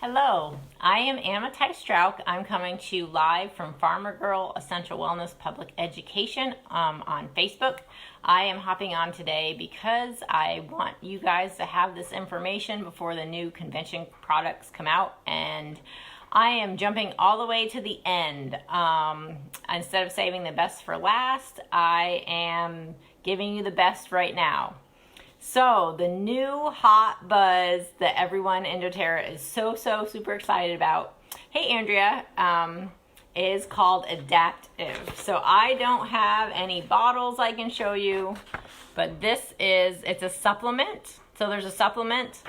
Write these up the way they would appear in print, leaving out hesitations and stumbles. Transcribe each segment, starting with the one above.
Hello, I am Adpativ Strauch. I'm coming to you live from Farmer Girl Essential Wellness Public Education on Facebook. I am hopping on today because I want you guys to have this information before the new convention products come out, and I am jumping all the way to the end. Instead of saving the best for last, I am giving you the best right now. So the new hot buzz that everyone in doTERRA is so super excited about, hey Andrea, is called Adpativ. So I don't have any bottles I can show you, but it's a supplement. So there's a supplement.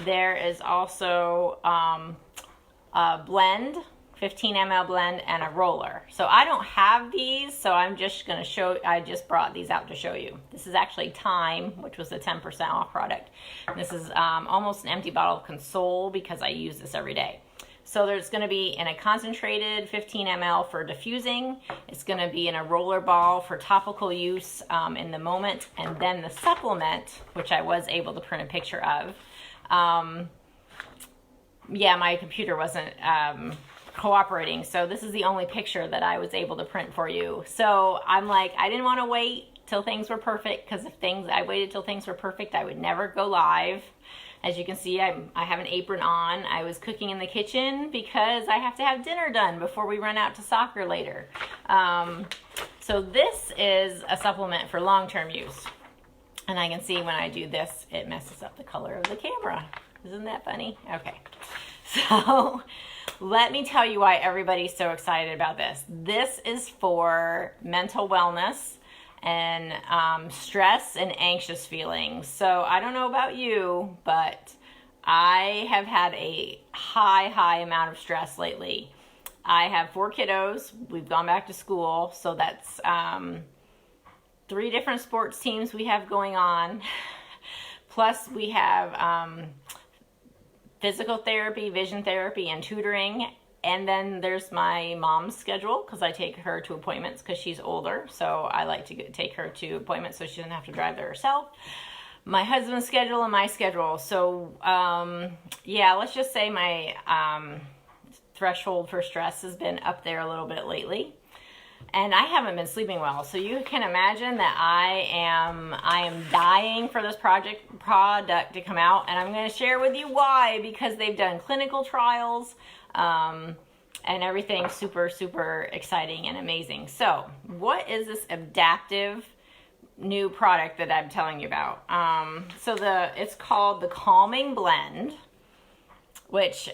There is also a blend, 15 ml blend, and a roller. So I don't have these, so I'm just going to show, I just brought these out to show you. This is actually Time, which was a 10% off product. And this is almost an empty bottle of Console because I use this every day. So there's going to be in a concentrated 15 ml for diffusing. It's going to be in a roller ball for topical use in the moment. And then the supplement, which I was able to print a picture of. Yeah, my computer wasn't cooperating, so this is the only picture that I was able to print for you. So I'm like, I didn't want to wait till things were perfect, because I waited till things were perfect, I would never go live. As you can see, I have an apron on. I was cooking in the kitchen because I have to have dinner done before we run out to soccer later. So this is a supplement for long-term use. And I can see when I do this, it messes up the color of the camera. Isn't that funny? Okay. So let me tell you why everybody's so excited about this. This is for mental wellness and stress and anxious feelings. So I don't know about you, but I have had a high amount of stress lately. I have 4 kiddos. We've gone back to school. So that's 3 different sports teams we have going on. Plus we have physical therapy, vision therapy, and tutoring. And then there's my mom's schedule, because I take her to appointments because she's older. So I like to take her to appointments so she doesn't have to drive there herself. My husband's schedule and my schedule. So yeah, let's just say my threshold for stress has been up there a little bit lately. And I haven't been sleeping well, so you can imagine that I am dying for this product to come out, and I'm going to share with you why, because they've done clinical trials and everything super exciting and amazing. So what is this Adpativ new product that I'm telling you about? It's called the Calming Blend, which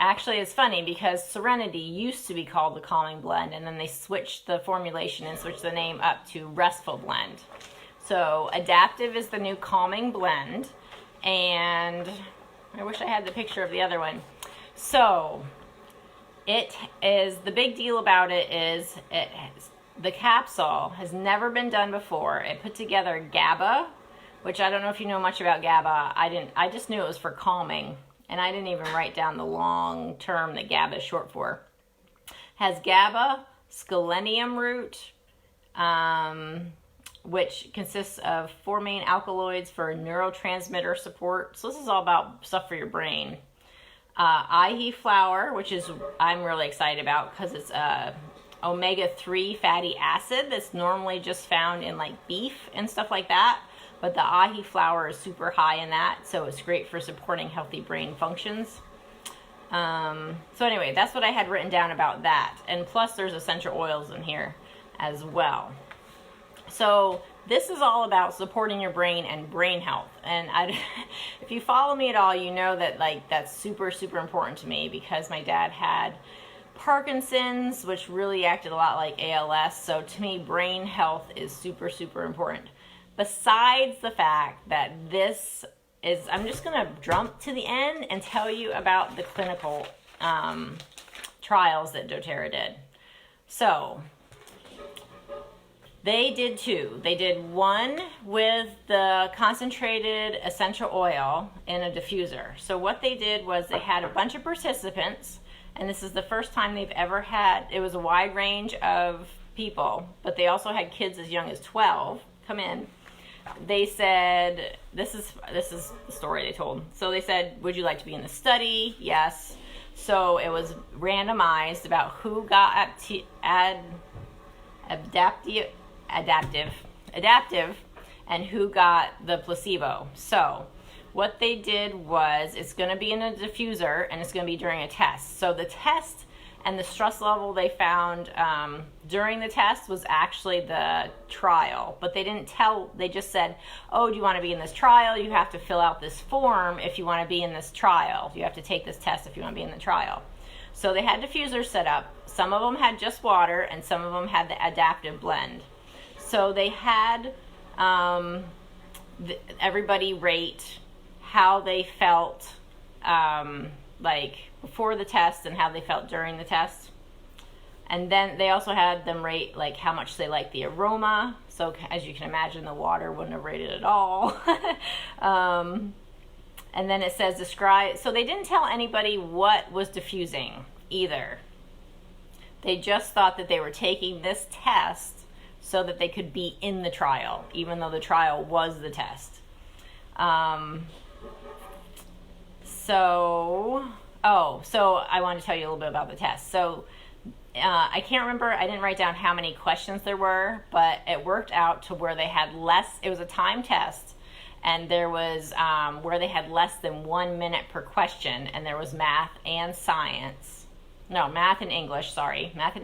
actually, it's funny because Serenity used to be called the Calming Blend, and then they switched the formulation and switched the name up to Restful Blend. So Adpativ is the new Calming Blend, and I wish I had the picture of the other one. So the big deal about it is the capsule has never been done before. It put together GABA, which I don't know if you know much about GABA. I just knew it was for calming. And I didn't even write down the long term that GABA is short for. Has GABA, selenium root, which consists of 4 main alkaloids for neurotransmitter support. So this is all about stuff for your brain. Ahi flower, which I'm really excited about because it's omega-3 fatty acid that's normally just found in like beef and stuff like that. But the ahi flower is super high in that, so it's great for supporting healthy brain functions. So anyway, that's what I had written down about that. And plus there's essential oils in here as well. So this is all about supporting your brain and brain health. And if you follow me at all, you know that that's super important to me, because my dad had Parkinson's, which really acted a lot like ALS. So to me, brain health is super important. Besides the fact that this is, I'm just going to jump to the end and tell you about the clinical trials that doTERRA did. So they did 2. They did one with the concentrated essential oil in a diffuser. So what they did was they had a bunch of participants, and this is the first time they've ever had, it was a wide range of people, but they also had kids as young as 12 come in. they said, this is the story they told. So they said, would you like to be in the study? Yes. So it was randomized about who got adaptive and who got the placebo. So what they did was, it's going to be in a diffuser and it's going to be during a test. So the test and the stress level they found during the test was actually the trial, but they didn't tell, they just said, oh, do you want to be in this trial? You have to fill out this form if you want to be in this trial. You have to take this test if you want to be in the trial. So they had diffusers set up. Some of them had just water and some of them had the adaptive blend. So they had everybody rate how they felt like before the test and how they felt during the test. And then they also had them rate like how much they liked the aroma. So as you can imagine, the water wouldn't have rated at all. And then it says describe. So they didn't tell anybody what was diffusing either. They just thought that they were taking this test so that they could be in the trial, even though the trial was the test. So I want to tell you a little bit about the test. So I can't remember, I didn't write down how many questions there were, but it worked out to where they had less, it was a time test, and there was where they had less than 1 minute per question, and there was math and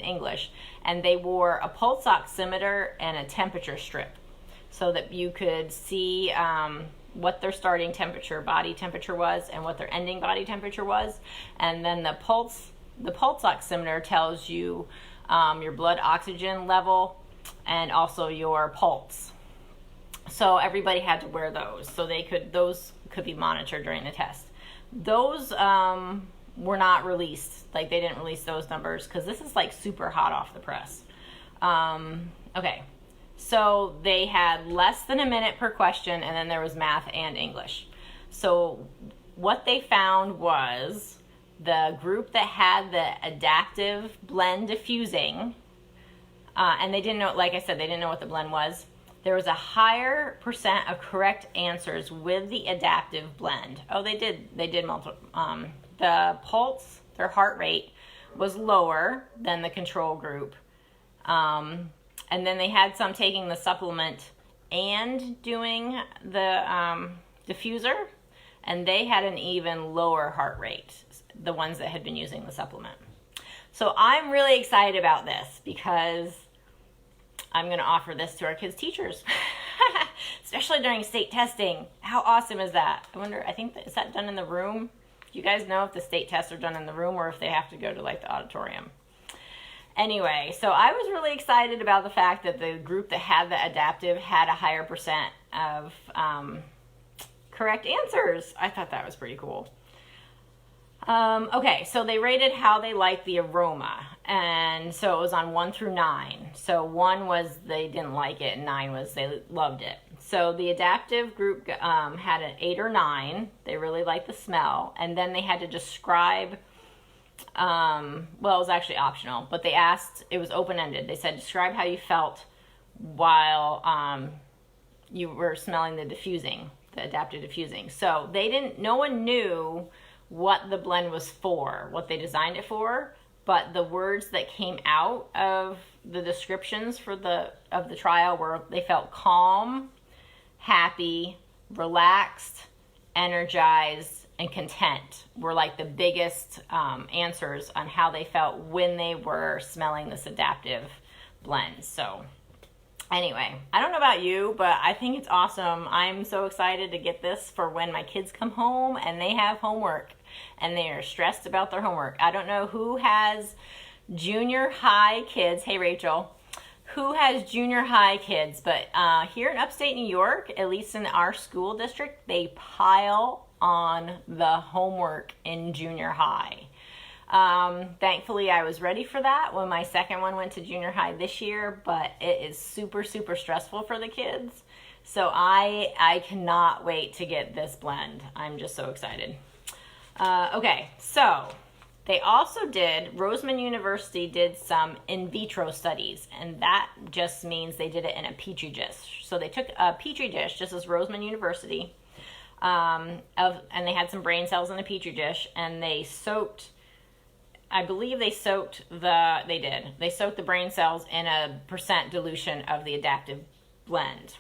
English, and they wore a pulse oximeter and a temperature strip so that you could see what their starting temperature, body temperature was, and what their ending body temperature was. And then the pulse oximeter tells you your blood oxygen level and also your pulse. So everybody had to wear those, so those could be monitored during the test. Those were not released, like they didn't release those numbers because this is like super hot off the press. Okay. So they had less than a minute per question, and then there was math and English. So what they found was the group that had the adaptive blend diffusing, and they didn't know, like I said, they didn't know what the blend was. There was a higher percent of correct answers with the adaptive blend. Oh, they did multiple. The pulse, their heart rate, was lower than the control group. And then they had some taking the supplement and doing the diffuser, and they had an even lower heart rate, the ones that had been using the supplement. So I'm really excited about this because I'm going to offer this to our kids' teachers, especially during state testing. How awesome is that? I wonder, is that done in the room? Do you guys know if the state tests are done in the room or if they have to go to like the auditorium? Anyway, so I was really excited about the fact that the group that had the adaptive had a higher percent of correct answers. I thought that was pretty cool. Okay, so they rated how they liked the aroma, and so it was on 1 through 9. So 1 was they didn't like it, and 9 was they loved it. So the adaptive group had an 8 or 9. They really liked the smell, and then they had to describe. Well, it was actually optional, but they asked, it was open-ended. They said, describe how you felt while you were smelling the diffusing, the adaptive diffusing. So no one knew what the blend was for, what they designed it for, but the words that came out of the descriptions of the trial were, they felt calm, happy, relaxed, energized, and content were like the biggest answers on how they felt when they were smelling this adaptive blend. So anyway, I don't know about you, but I think it's awesome. I'm so excited to get this for when my kids come home and they have homework and they are stressed about their homework. I don't know who has junior high kids. Hey, Rachel. Who has junior high kids? But here in upstate New York, at least in our school district, they pile on the homework in junior high. Thankfully, I was ready for that when my second one went to junior high this year, but it is super, super stressful for the kids. So I cannot wait to get this blend. I'm just so excited. Okay, so They also did, Roseman University did some in vitro studies, and that just means they did it in a petri dish. So they took a petri dish, just as Roseman University, and they had some brain cells in a petri dish, and they soaked, I believe they soaked the brain cells in a % dilution of the adaptive blend.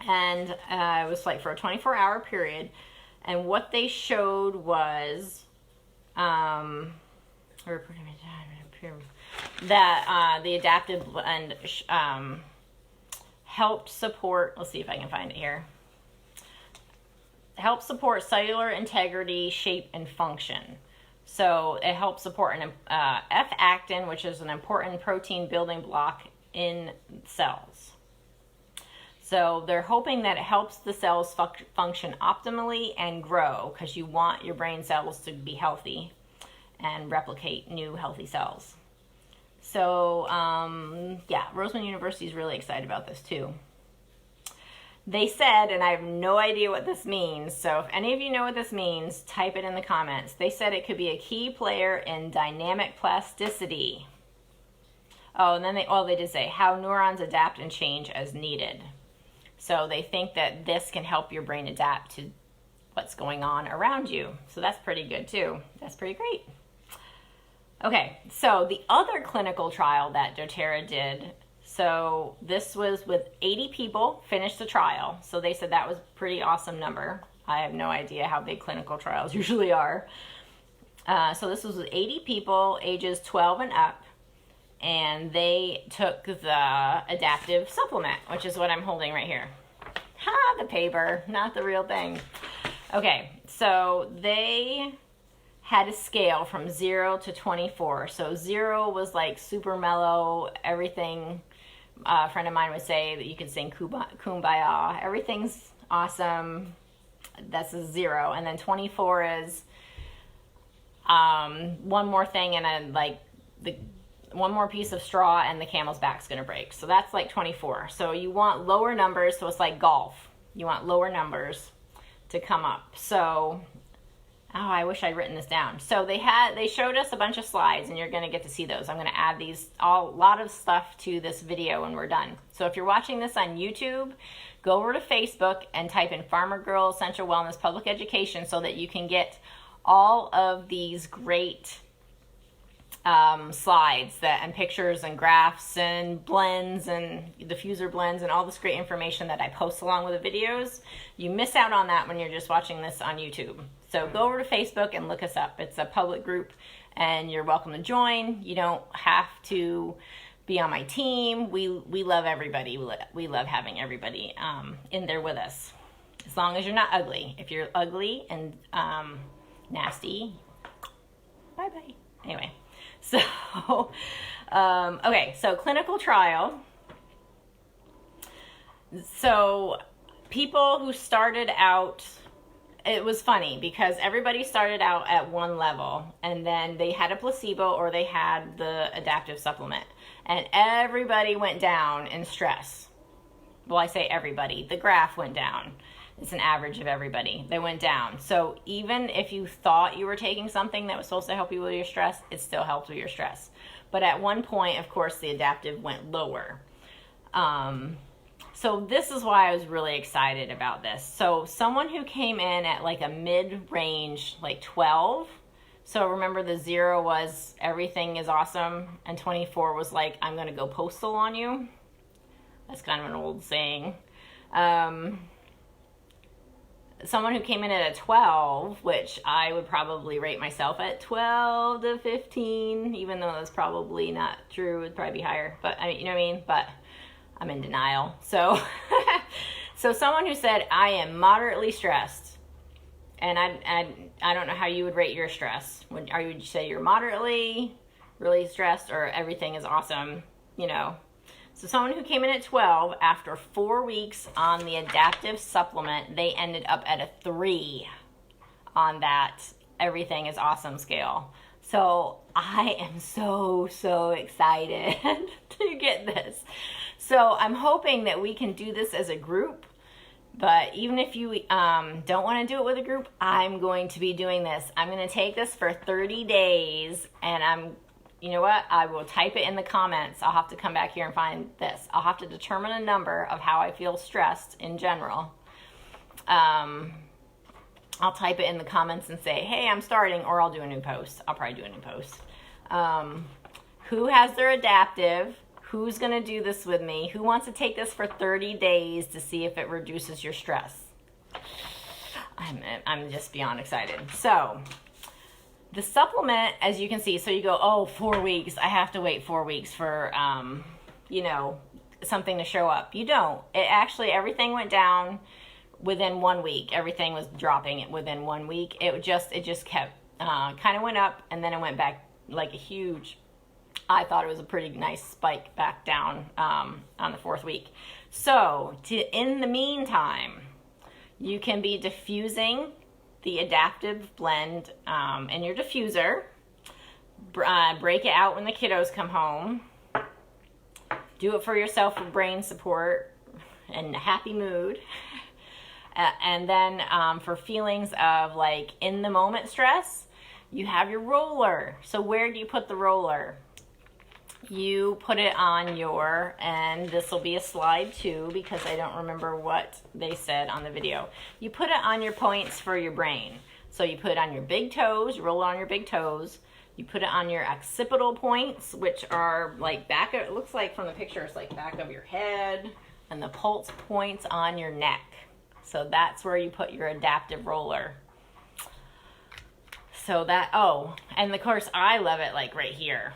And it was like for a 24-hour period. And what they showed was that the adaptive blend helped support, let's see if I can find it here, helped support cellular integrity, shape, and function. So it helps support an F-actin, which is an important protein building block in cells. So they're hoping that it helps the cells function optimally and grow, because you want your brain cells to be healthy and replicate new healthy cells. So yeah, Roseman University is really excited about this too. They said, and I have no idea what this means, so if any of you know what this means, type it in the comments. They said it could be a key player in dynamic plasticity. Oh, and then they did say how neurons adapt and change as needed. So they think that this can help your brain adapt to what's going on around you. So that's pretty good too. That's pretty great. Okay, so the other clinical trial that doTERRA did, so this was with 80 people finished the trial. So they said that was a pretty awesome number. I have no idea how big clinical trials usually are. So this was with 80 people, ages 12 and up. And they took the adaptive supplement, which is what I'm holding right here. Ha, the paper, not the real thing. Okay, so they had a scale from 0 to 24. So 0 was like super mellow, everything. A friend of mine would say that you could sing Kumbaya. Everything's awesome. That's a 0. And then 24 is one more thing and one more piece of straw and the camel's back's gonna break. So that's like 24. So you want lower numbers, so it's like golf. You want lower numbers to come up. So, oh, I wish I'd written this down. So they showed us a bunch of slides, and you're gonna get to see those. I'm gonna add a lot of stuff to this video when we're done. So if you're watching this on YouTube, go over to Facebook and type in Farmer Girl Essential Wellness Public Education so that you can get all of these great slides and pictures and graphs and blends and diffuser blends and all this great information that I post along with the videos. You miss out on that when you're just watching this on YouTube. So go over to Facebook and look us up. It's a public group and you're welcome to join. You don't have to be on my team. We love everybody. We love having everybody in there with us, as long as you're not ugly. If you're ugly and nasty, bye-bye. Anyway. So, okay, so clinical trial. So people who started out, it was funny because everybody started out at one level and then they had a placebo or they had the adaptive supplement, and everybody went down in stress. Well, I say everybody, the graph went down. It's an average of everybody. They went down. So even if you thought you were taking something that was supposed to help you with your stress, it still helped with your stress. But at one point, of course, the adaptive went lower. So this is why I was really excited about this. So someone who came in at like a mid-range, like 12. So remember the 0 was everything is awesome, and 24 was like, I'm going to go postal on you. That's kind of an old saying. Someone who came in at a 12, which I would probably rate myself at 12 to 15, even though that's probably not true. It would probably be higher, but I mean, you know what I mean? But I'm in denial. So, so someone who said, I am moderately stressed, and I don't know how you would rate your stress. Would you say you're moderately, really stressed, or everything is awesome, you know? So someone who came in at 12, after 4 weeks on the adaptive supplement, they ended up at a 3 on that everything is awesome scale. So I am so excited to get this. So I'm hoping that we can do this as a group But even if you don't want to do it with a group, I'm going to be doing this. I'm going to take this for 30 days, and you know what? I will type it in the comments. I'll have to come back here and find this. I'll have to determine a number of how I feel stressed in general. I'll type it in the comments and say, hey, I'm starting, or I'll do a new post. I'll probably do a new post. Who has their adaptive? Who's going to do this with me? Who wants to take this for 30 days to see if it reduces your stress? I'm just beyond excited. So the supplement, as you can see, so you go, oh, 4 weeks. I have to wait 4 weeks for, something to show up. You don't. It actually, everything went down within 1 week. Everything was dropping within 1 week. It just kept, kind of went up, and then it went back like a huge, I thought it was a pretty nice spike back down on the 4th week. So in the meantime, you can be diffusing the adaptive blend in your diffuser. Break it out when the kiddos come home. Do it for yourself for brain support and happy mood. And then for feelings of like in the moment stress, you have your roller. So where do you put the roller? You put it on your, and this will be a slide too because I don't remember what they said on the video. You put it on your points for your brain. So you put it on your big toes, roll it on your big toes. You put it on your occipital points, which are like back of, it looks like from the picture, it's like back of your head, and the pulse points on your neck. So that's where you put your adaptive roller. So that, oh, and of course I love it like right here.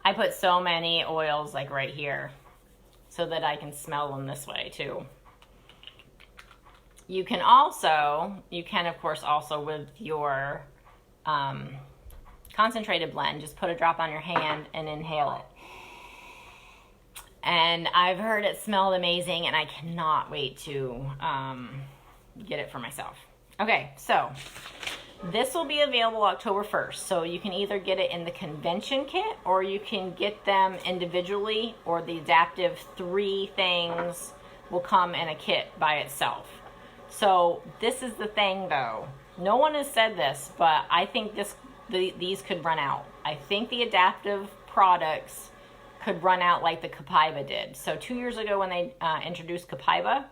I put so many oils like right here so that I can smell them this way too. You can of course also with your concentrated blend, just put a drop on your hand and inhale it. And I've heard it smelled amazing, and I cannot wait to get it for myself. Okay, so this will be available October 1st. So you can either get it in the convention kit, or you can get them individually, or the adaptive 3 things will come in a kit by itself. So this is the thing though. No one has said this, but I think these could run out. I think the adaptive products could run out like the Copaiba did. So 2 years ago when they introduced Copaiba,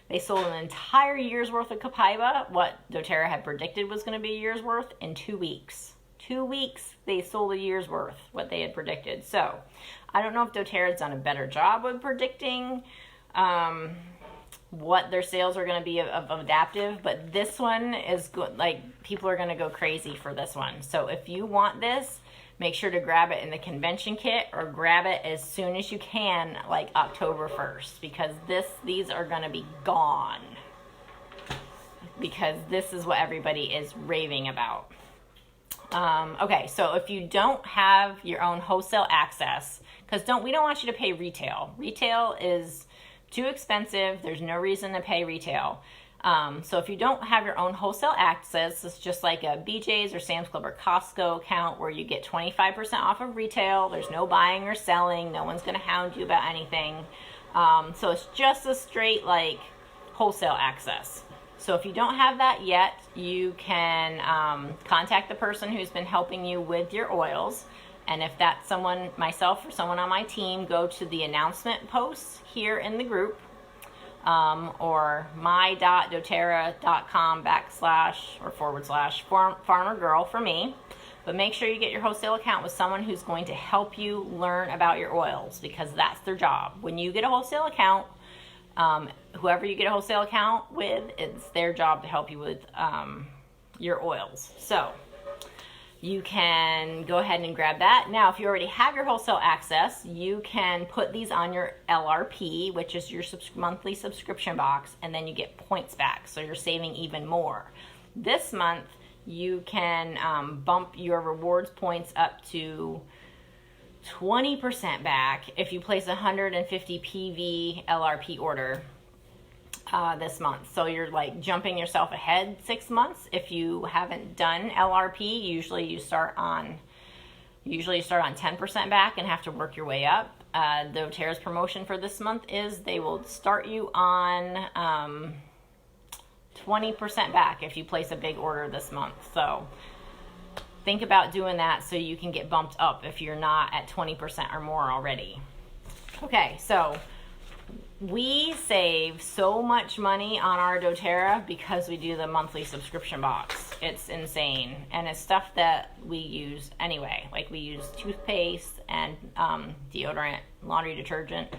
they sold an entire year's worth of Copaiba, what doTERRA had predicted was going to be a year's worth, in 2 weeks. 2 weeks, they sold a year's worth, what they had predicted. So I don't know if doTERRA has done a better job of predicting what their sales are going to be of adaptive, but this one is good. Like, people are going to go crazy for this one. So if you want this, make sure to grab it in the convention kit, or grab it as soon as you can, like October 1st, because these are going to be gone, because this is what everybody is raving about. Okay, so if you don't have your own wholesale access, because we don't want you to pay retail. Retail is too expensive. There's no reason to pay retail. So if you don't have your own wholesale access, it's just like a BJ's or Sam's Club or Costco account where you get 25% off of retail. There's no buying or selling. No one's going to hound you about anything. So it's just a straight like wholesale access. So if you don't have that yet, you can contact the person who's been helping you with your oils. And if that's someone, myself or someone on my team, go to the announcement posts here in the group. Or my.doterra.com /farmergirl for me. But make sure you get your wholesale account with someone who's going to help you learn about your oils, because that's their job. When you get a wholesale account, whoever you get a wholesale account with, it's their job to help you with your oils. So you can go ahead and grab that. Now, if you already have your wholesale access, you can put these on your LRP, which is your monthly subscription box, and then you get points back, so you're saving even more. This month, you can bump your rewards points up to 20% back if you place a 150 PV LRP order this month. So you're like jumping yourself ahead 6 months. If you haven't done LRP, usually you start on 10% back and have to work your way up. doTERRA's promotion for this month is they will start you on 20% back if you place a big order this month. So think about doing that so you can get bumped up if you're not at 20% or more already. Okay, so we save so much money on our doTERRA because we do the monthly subscription box. It's insane. And it's stuff that we use anyway. Like we use toothpaste and deodorant, laundry detergent,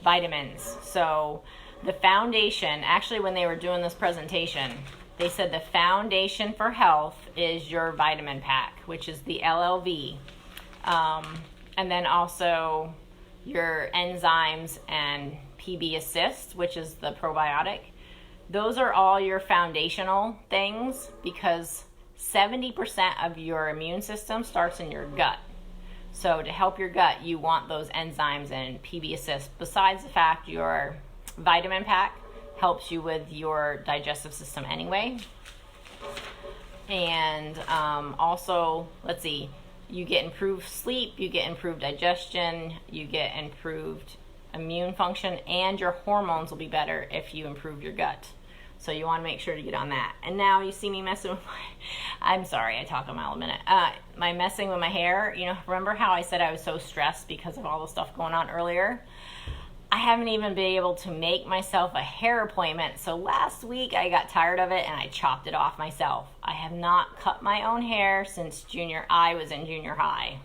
vitamins. So the foundation, actually when they were doing this presentation, they said the foundation for health is your vitamin pack, which is the LLV. And then also your enzymes and PB Assist, which is the probiotic. Those are all your foundational things because 70% of your immune system starts in your gut. So to help your gut, you want those enzymes and PB Assist. Besides the fact your vitamin pack helps you with your digestive system anyway. And also, let's see, you get improved sleep, you get improved digestion, you get improved immune function, and your hormones will be better if you improve your gut. So you want to make sure to get on that. And now you see me messing with I'm sorry, I talk a mile a minute. My messing with my hair, you know, remember how I said I was so stressed because of all the stuff going on earlier? I haven't even been able to make myself a hair appointment. So last week I got tired of it and I chopped it off myself. I have not cut my own hair since I was in junior high.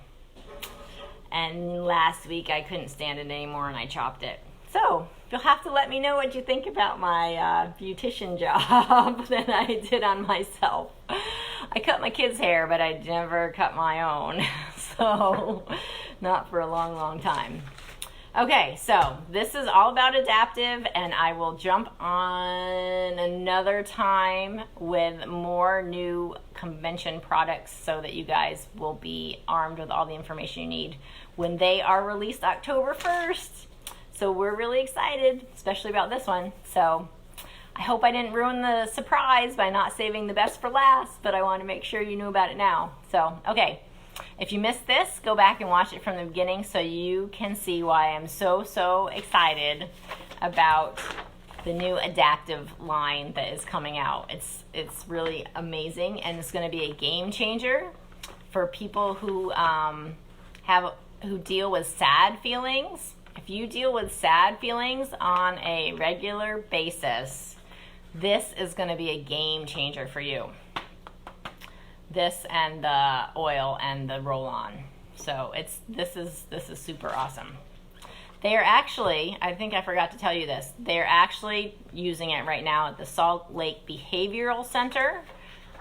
And last week I couldn't stand it anymore and I chopped it. So you'll have to let me know what you think about my beautician job that I did on myself. I cut my kids' hair, but I never cut my own. So not for a long, long time. Okay, so this is all about Adaptiv, and I will jump on another time with more new convention products so that you guys will be armed with all the information you need when they are released October 1st. So we're really excited, especially about this one. So I hope I didn't ruin the surprise by not saving the best for last, but I want to make sure you knew about it now. So, okay. If you missed this, go back and watch it from the beginning so you can see why I'm so excited about the new Adaptiv line that is coming out. It's really amazing, and it's going to be a game changer for people who deal with sad feelings. If you deal with sad feelings on a regular basis, this is going to be a game changer for you. This and the oil and the roll-on. So this is super awesome. They are actually, I think I forgot to tell you this, they're actually using it right now at the Salt Lake Behavioral Center.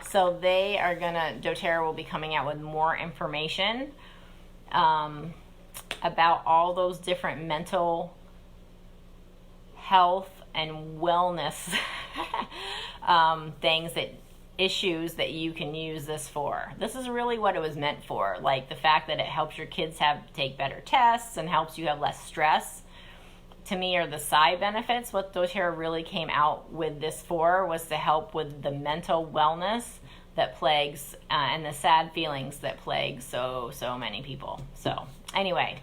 So they are doTERRA will be coming out with more information about all those different mental health and wellness issues that you can use this for. This is really what it was meant for. Like the fact that it helps your kids take better tests and helps you have less stress, to me, are the side benefits. What doTERRA really came out with this for was to help with the mental wellness that plagues and the sad feelings that plague so many people. So anyway,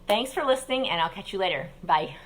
thanks for listening, and I'll catch you later. Bye.